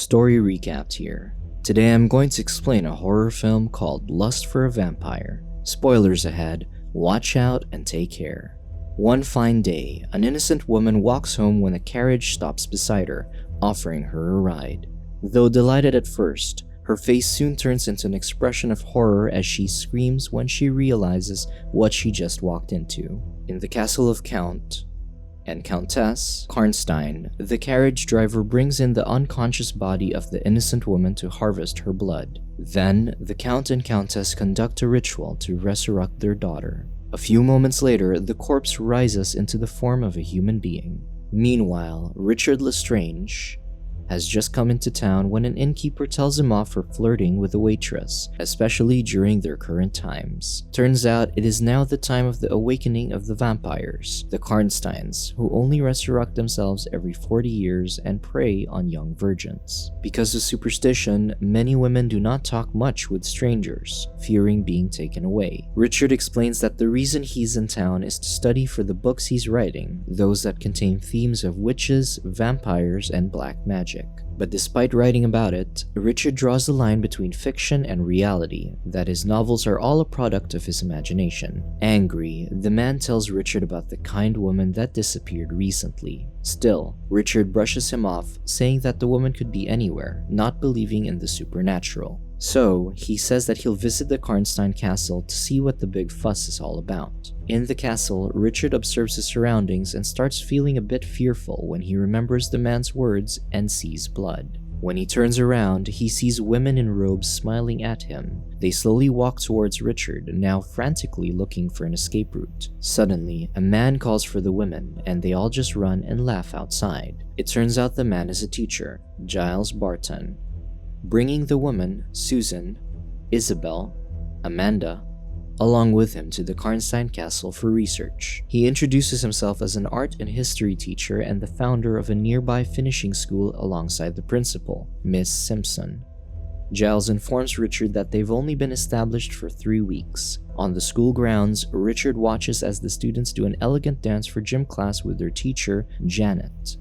Story recapped here. Today I'm going to explain a horror film called Lust for a Vampire. Spoilers ahead, watch out and take care. One fine day, an innocent woman walks home when a carriage stops beside her, offering her a ride. Though delighted at first, her face soon turns into an expression of horror as she screams when she realizes what she just walked into. In the castle of Count and Countess Karnstein, the carriage driver brings in the unconscious body of the innocent woman to harvest her blood. Then, the Count and Countess conduct a ritual to resurrect their daughter. A few moments later, the corpse rises into the form of a human being. Meanwhile, Richard LeStrange has just come into town when an innkeeper tells him off for flirting with a waitress, especially during their current times. Turns out it is now the time of the awakening of the vampires, the Karnsteins, who only resurrect themselves every 40 years and prey on young virgins. Because of superstition, many women do not talk much with strangers, fearing being taken away. Richard explains that the reason he's in town is to study for the books he's writing, those that contain themes of witches, vampires, and black magic. But despite writing about it, Richard draws the line between fiction and reality, that his novels are all a product of his imagination. Angry, the man tells Richard about the kind woman that disappeared recently. Still, Richard brushes him off, saying that the woman could be anywhere, not believing in the supernatural. So, he says that he'll visit the Karnstein Castle to see what the big fuss is all about. In the castle, Richard observes his surroundings and starts feeling a bit fearful when he remembers the man's words and sees blood. When he turns around, he sees women in robes smiling at him. They slowly walk towards Richard, now frantically looking for an escape route. Suddenly, a man calls for the women, and they all just run and laugh outside. It turns out the man is a teacher, Giles Barton, bringing the woman, Susan, Isabel, Amanda, along with him to the Karnstein Castle for research. He introduces himself as an art and history teacher and the founder of a nearby finishing school alongside the principal, Miss Simpson. Giles informs Richard that they've only been established for 3 weeks. On the school grounds, Richard watches as the students do an elegant dance for gym class with their teacher, Janet.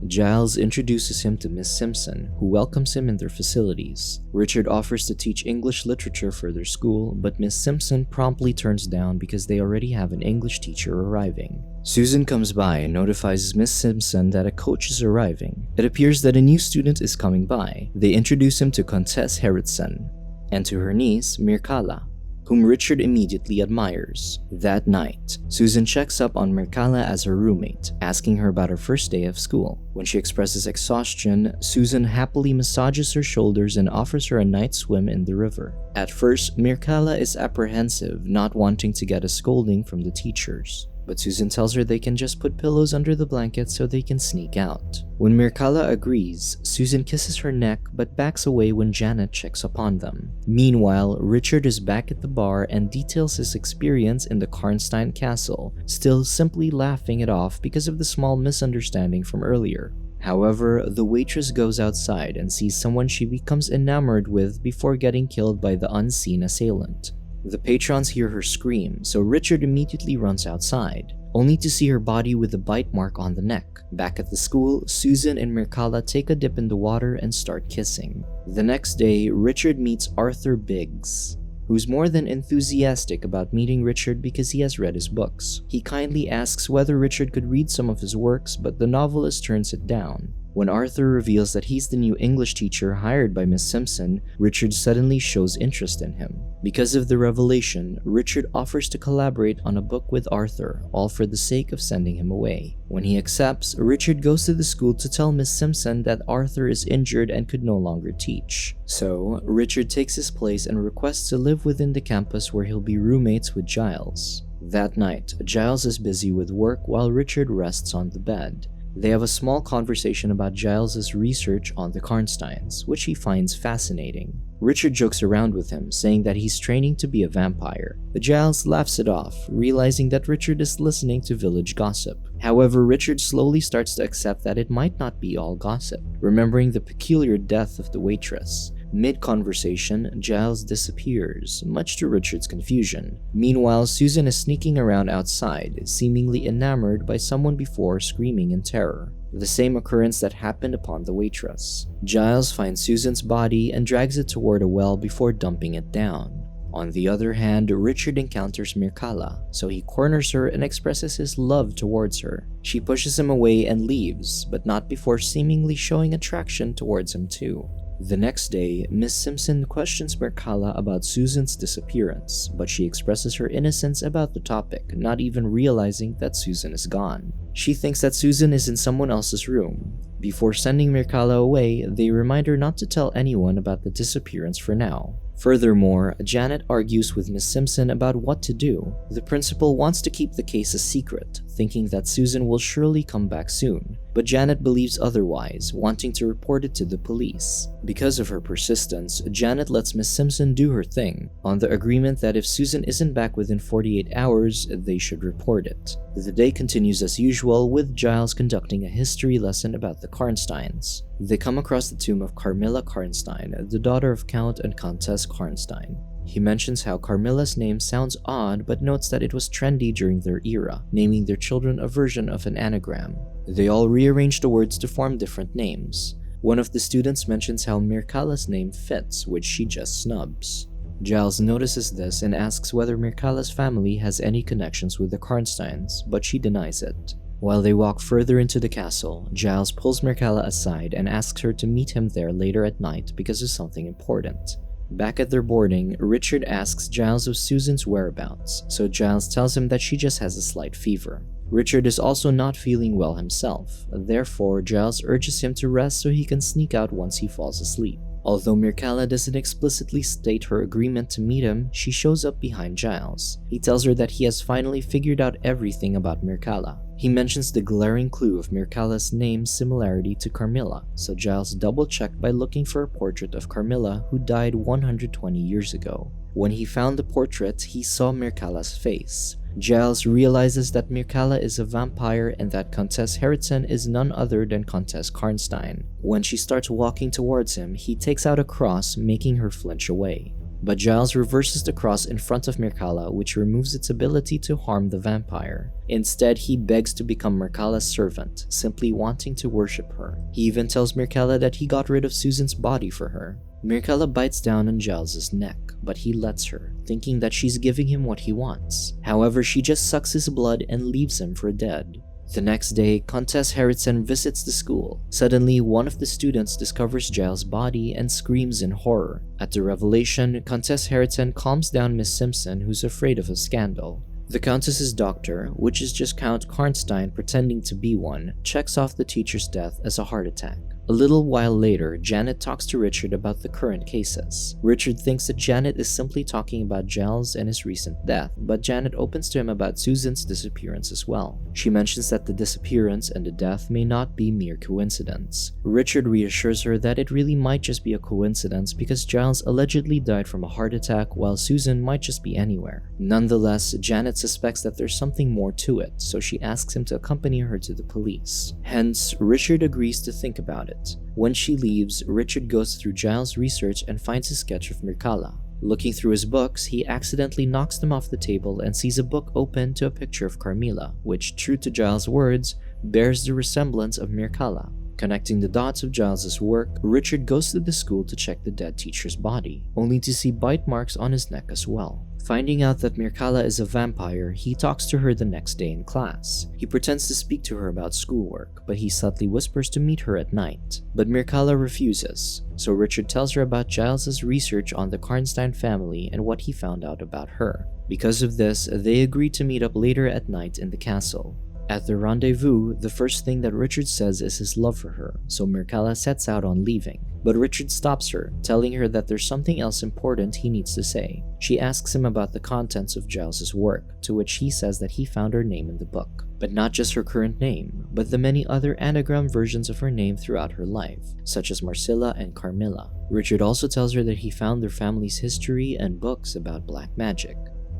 Giles introduces him to Miss Simpson, who welcomes him in their facilities. Richard offers to teach English literature for their school, but Miss Simpson promptly turns down because they already have an English teacher arriving. Susan comes by and notifies Miss Simpson that a coach is arriving. It appears that a new student is coming by. They introduce him to Countess Harrietson and to her niece, Mircalla, whom Richard immediately admires. That night, Susan checks up on Mircalla as her roommate, asking her about her first day of school. When she expresses exhaustion, Susan happily massages her shoulders and offers her a night swim in the river. At first, Mircalla is apprehensive, not wanting to get a scolding from the teachers. But Susan tells her they can just put pillows under the blanket so they can sneak out. When Mircalla agrees, Susan kisses her neck but backs away when Janet checks upon them. Meanwhile, Richard is back at the bar and details his experience in the Karnstein Castle, still simply laughing it off because of the small misunderstanding from earlier. However, the waitress goes outside and sees someone she becomes enamored with before getting killed by the unseen assailant. The patrons hear her scream, so Richard immediately runs outside, only to see her body with a bite mark on the neck. Back at the school, Susan and Mircalla take a dip in the water and start kissing. The next day, Richard meets Arthur Biggs, who's more than enthusiastic about meeting Richard because he has read his books. He kindly asks whether Richard could read some of his works, but the novelist turns it down. When Arthur reveals that he's the new English teacher hired by Miss Simpson, Richard suddenly shows interest in him. Because of the revelation, Richard offers to collaborate on a book with Arthur, all for the sake of sending him away. When he accepts, Richard goes to the school to tell Miss Simpson that Arthur is injured and could no longer teach. So, Richard takes his place and requests to live within the campus where he'll be roommates with Giles. That night, Giles is busy with work while Richard rests on the bed. They have a small conversation about Giles's research on the Karnsteins, which he finds fascinating. Richard jokes around with him, saying that he's training to be a vampire, but Giles laughs it off, realizing that Richard is listening to village gossip. However, Richard slowly starts to accept that it might not be all gossip, remembering the peculiar death of the waitress. Mid-conversation, Giles disappears, much to Richard's confusion. Meanwhile, Susan is sneaking around outside, seemingly enamored by someone before screaming in terror. the same occurrence that happened upon the waitress. Giles finds Susan's body and drags it toward a well before dumping it down. On the other hand, Richard encounters Mircalla, so he corners her and expresses his love towards her. She pushes him away and leaves, but not before seemingly showing attraction towards him too. The next day, Miss Simpson questions Mircalla about Susan's disappearance, but she expresses her innocence about the topic, not even realizing that Susan is gone. She thinks that Susan is in someone else's room. Before sending Mircalla away, they remind her not to tell anyone about the disappearance for now. Furthermore, Janet argues with Miss Simpson about what to do. The principal wants to keep the case a secret, thinking that Susan will surely come back soon, but Janet believes otherwise, wanting to report it to the police. Because of her persistence, Janet lets Miss Simpson do her thing, on the agreement that if Susan isn't back within 48 hours, they should report it. The day continues as usual, with Giles conducting a history lesson about the Karnsteins. They come across the tomb of Carmilla Karnstein, the daughter of Count and Countess Karnstein. He mentions how Carmilla's name sounds odd, but notes that it was trendy during their era, naming their children a version of an anagram. They all rearrange the words to form different names. One of the students mentions how Mircalla's name fits, which she just snubs. Giles notices this and asks whether Mircalla's family has any connections with the Karnsteins, but she denies it. While they walk further into the castle, Giles pulls Mircalla aside and asks her to meet him there later at night because of something important. Back at their boarding, Richard asks Giles of Susan's whereabouts, so Giles tells him that she just has a slight fever. Richard is also not feeling well himself, therefore Giles urges him to rest so he can sneak out once he falls asleep. Although Mircalla doesn't explicitly state her agreement to meet him, she shows up behind Giles. He tells her that he has finally figured out everything about Mircalla. He mentions the glaring clue of Mircalla's name's similarity to Carmilla, so Giles double-checked by looking for a portrait of Carmilla who died 120 years ago. When he found the portrait, he saw Mircalla's face. Giles realizes that Mircalla is a vampire and that Countess Harriton is none other than Countess Karnstein. When she starts walking towards him, he takes out a cross, making her flinch away. But Giles reverses the cross in front of Mircalla, which removes its ability to harm the vampire. Instead, he begs to become Mircalla's servant, simply wanting to worship her. He even tells Mircalla that he got rid of Susan's body for her. Mircalla bites down on Giles's neck, but he lets her, thinking that she's giving him what he wants. However, she just sucks his blood and leaves him for dead. The next day, Countess Harriton visits the school. Suddenly, one of the students discovers Giles' body and screams in horror. At the revelation, Countess Harriton calms down Miss Simpson, who's afraid of a scandal. The Countess's doctor, which is just Count Karnstein pretending to be one, checks off the teacher's death as a heart attack. A little while later, Janet talks to Richard about the current cases. Richard thinks that Janet is simply talking about Giles and his recent death, but Janet opens to him about Susan's disappearance as well. She mentions that the disappearance and the death may not be mere coincidence. Richard reassures her that it really might just be a coincidence because Giles allegedly died from a heart attack while Susan might just be anywhere. Nonetheless, Janet suspects that there's something more to it, so she asks him to accompany her to the police. Hence, Richard agrees to think about it. When she leaves, Richard goes through Giles' research and finds a sketch of Mircalla. Looking through his books, he accidentally knocks them off the table and sees a book open to a picture of Carmilla, which, true to Giles' words, bears the resemblance of Mircalla. Connecting the dots of Giles' work, Richard goes to the school to check the dead teacher's body, only to see bite marks on his neck as well. Finding out that Mircalla is a vampire, he talks to her the next day in class. He pretends to speak to her about schoolwork, but he subtly whispers to meet her at night. But Mircalla refuses, so Richard tells her about Giles' research on the Karnstein family and what he found out about her. Because of this, they agree to meet up later at night in the castle. At the rendezvous, the first thing that Richard says is his love for her, so Mircalla sets out on leaving. But Richard stops her, telling her that there's something else important he needs to say. She asks him about the contents of Giles' work, to which he says that he found her name in the book. But not just her current name, but the many other anagram versions of her name throughout her life, such as Marcilla and Carmilla. Richard also tells her that he found their family's history and books about black magic.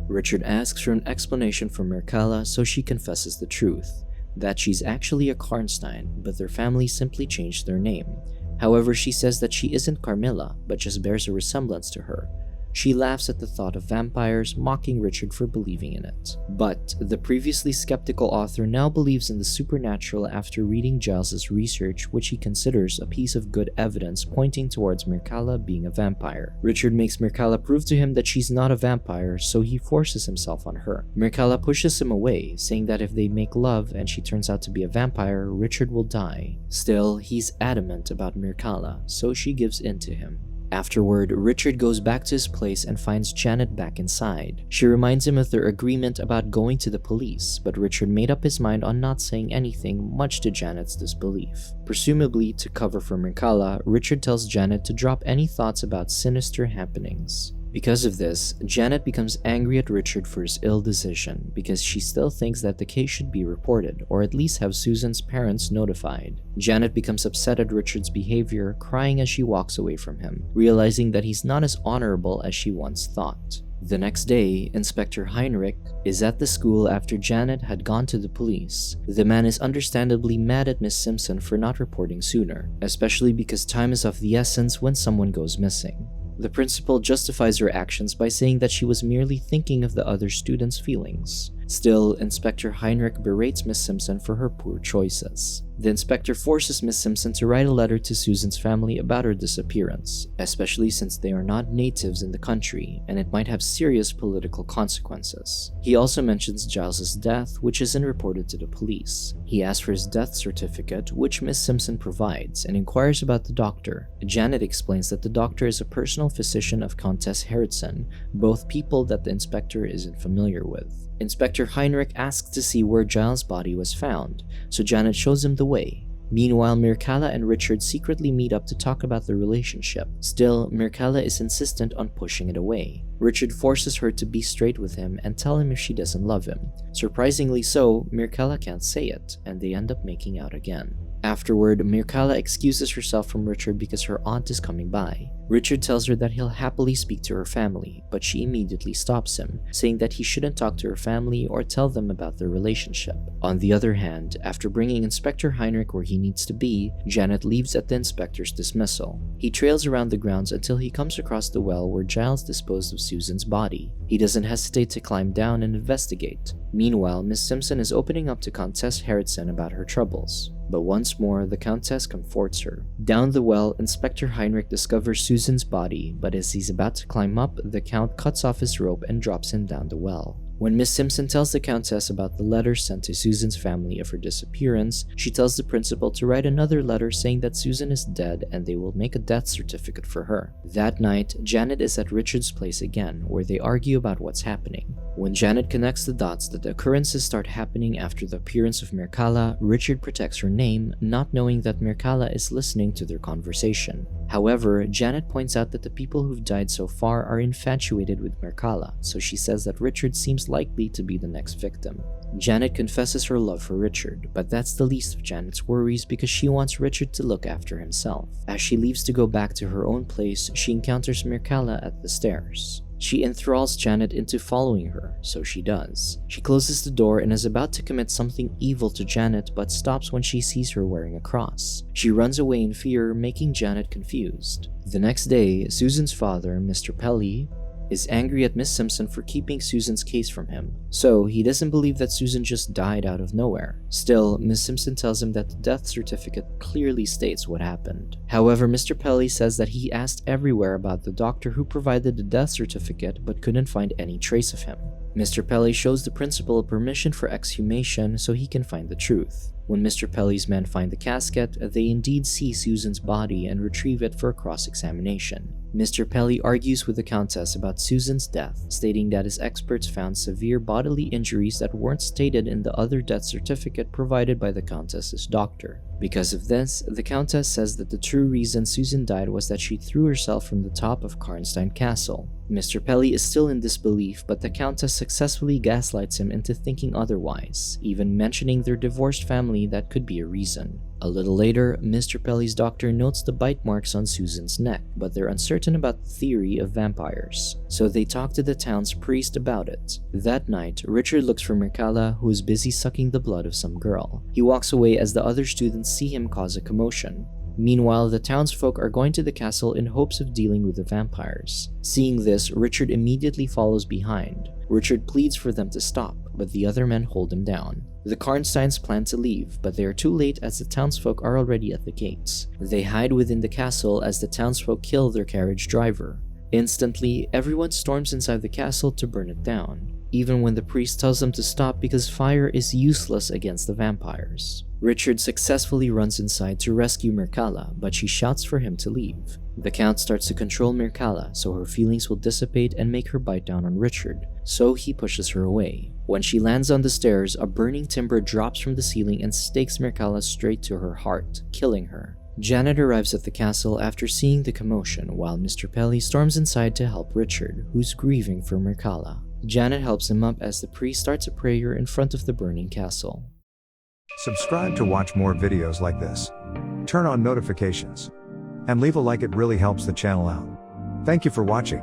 Richard asks for an explanation from Mircalla, so she confesses the truth, that she's actually a Karnstein, but their family simply changed their name. However, she says that she isn't Carmilla, but just bears a resemblance to her. She laughs at the thought of vampires, mocking Richard for believing in it. But the previously skeptical author now believes in the supernatural after reading Giles's research, which he considers a piece of good evidence pointing towards Mircalla being a vampire. Richard makes Mircalla prove to him that she's not a vampire, so he forces himself on her. Mircalla pushes him away, saying that if they make love and she turns out to be a vampire, Richard will die. Still, he's adamant about Mircalla, so she gives in to him. Afterward, Richard goes back to his place and finds Janet back inside. She reminds him of their agreement about going to the police, but Richard made up his mind on not saying anything, much to Janet's disbelief. Presumably to cover for Mircalla, Richard tells Janet to drop any thoughts about sinister happenings. Because of this, Janet becomes angry at Richard for his ill decision because she still thinks that the case should be reported, or at least have Susan's parents notified. Janet becomes upset at Richard's behavior, crying as she walks away from him, realizing that he's not as honorable as she once thought. The next day, Inspector Heinrich is at the school after Janet had gone to the police. The man is understandably mad at Miss Simpson for not reporting sooner, especially because time is of the essence when someone goes missing. The principal justifies her actions by saying that she was merely thinking of the other students' feelings. Still, Inspector Heinrich berates Miss Simpson for her poor choices. The inspector forces Miss Simpson to write a letter to Susan's family about her disappearance, especially since they are not natives in the country and it might have serious political consequences. He also mentions Giles's death, which isn't reported to the police. He asks for his death certificate, which Miss Simpson provides, and inquires about the doctor. Janet explains that the doctor is a personal physician of Countess Harritzen, both people that the inspector isn't familiar with. Inspector Heinrich asks to see where Giles' body was found, so Janet shows him the way. Meanwhile, Mircalla and Richard secretly meet up to talk about their relationship. Still, Mircalla is insistent on pushing it away. Richard forces her to be straight with him and tell him if she doesn't love him. Surprisingly so, Mircalla can't say it, and they end up making out again. Afterward, Mircalla excuses herself from Richard because her aunt is coming by. Richard tells her that he'll happily speak to her family, but she immediately stops him, saying that he shouldn't talk to her family or tell them about their relationship. On the other hand, after bringing Inspector Heinrich where he needs to be, Janet leaves at the inspector's dismissal. He trails around the grounds until he comes across the well where Giles disposed of Susan's body. He doesn't hesitate to climb down and investigate. Meanwhile, Miss Simpson is opening up to Countess Harritzen about her troubles. But once more, the Countess comforts her. Down the well, Inspector Heinrich discovers Susan's body, but as he's about to climb up, the Count cuts off his rope and drops him down the well. When Miss Simpson tells the Countess about the letter sent to Susan's family of her disappearance, she tells the principal to write another letter saying that Susan is dead and they will make a death certificate for her. That night, Janet is at Richard's place again, where they argue about what's happening. When Janet connects the dots that the occurrences start happening after the appearance of Mircalla, Richard protects her name, not knowing that Mircalla is listening to their conversation. However, Janet points out that the people who've died so far are infatuated with Mircalla, so she says that Richard seems likely to be the next victim. Janet confesses her love for Richard, but that's the least of Janet's worries because she wants Richard to look after himself. As she leaves to go back to her own place, she encounters Mircalla at the stairs. She enthralls Janet into following her, so she does. She closes the door and is about to commit something evil to Janet, but stops when she sees her wearing a cross. She runs away in fear, making Janet confused. The next day, Susan's father, Mr. Pelly, is angry at Miss Simpson for keeping Susan's case from him, so he doesn't believe that Susan just died out of nowhere. Still, Miss Simpson tells him that the death certificate clearly states what happened. However, Mr. Pelly says that he asked everywhere about the doctor who provided the death certificate but couldn't find any trace of him. Mr. Pelly shows the principal permission for exhumation so he can find the truth. When Mr. Pelly's men find the casket, they indeed see Susan's body and retrieve it for a cross-examination. Mr. Pelly argues with the Countess about Susan's death, stating that his experts found severe bodily injuries that weren't stated in the other death certificate provided by the Countess's doctor. Because of this, the Countess says that the true reason Susan died was that she threw herself from the top of Karnstein Castle. Mr. Pelly is still in disbelief, but the Countess successfully gaslights him into thinking otherwise, even mentioning their divorced family that could be a reason. A little later, Mr. Pelly's doctor notes the bite marks on Susan's neck, but they're uncertain about the theory of vampires, so they talk to the town's priest about it. That night, Richard looks for Mircalla, who is busy sucking the blood of some girl. He walks away as the other students see him cause a commotion. Meanwhile, the townsfolk are going to the castle in hopes of dealing with the vampires. Seeing this, Richard immediately follows behind. Richard pleads for them to stop, but the other men hold him down. The Karnsteins plan to leave, but they are too late as the townsfolk are already at the gates. They hide within the castle as the townsfolk kill their carriage driver. Instantly, everyone storms inside the castle to burn it down, even when the priest tells them to stop because fire is useless against the vampires. Richard successfully runs inside to rescue Mircalla, but she shouts for him to leave. The Count starts to control Mircalla so her feelings will dissipate and make her bite down on Richard, so he pushes her away. When she lands on the stairs, a burning timber drops from the ceiling and stakes Mircalla straight to her heart, killing her. Janet arrives at the castle after seeing the commotion, while Mr. Pelly storms inside to help Richard, who's grieving for Mircalla. Janet helps him up as the priest starts a prayer in front of the burning castle. Subscribe to watch more videos like this. Turn on notifications. And leave a like, it really helps the channel out. Thank you for watching.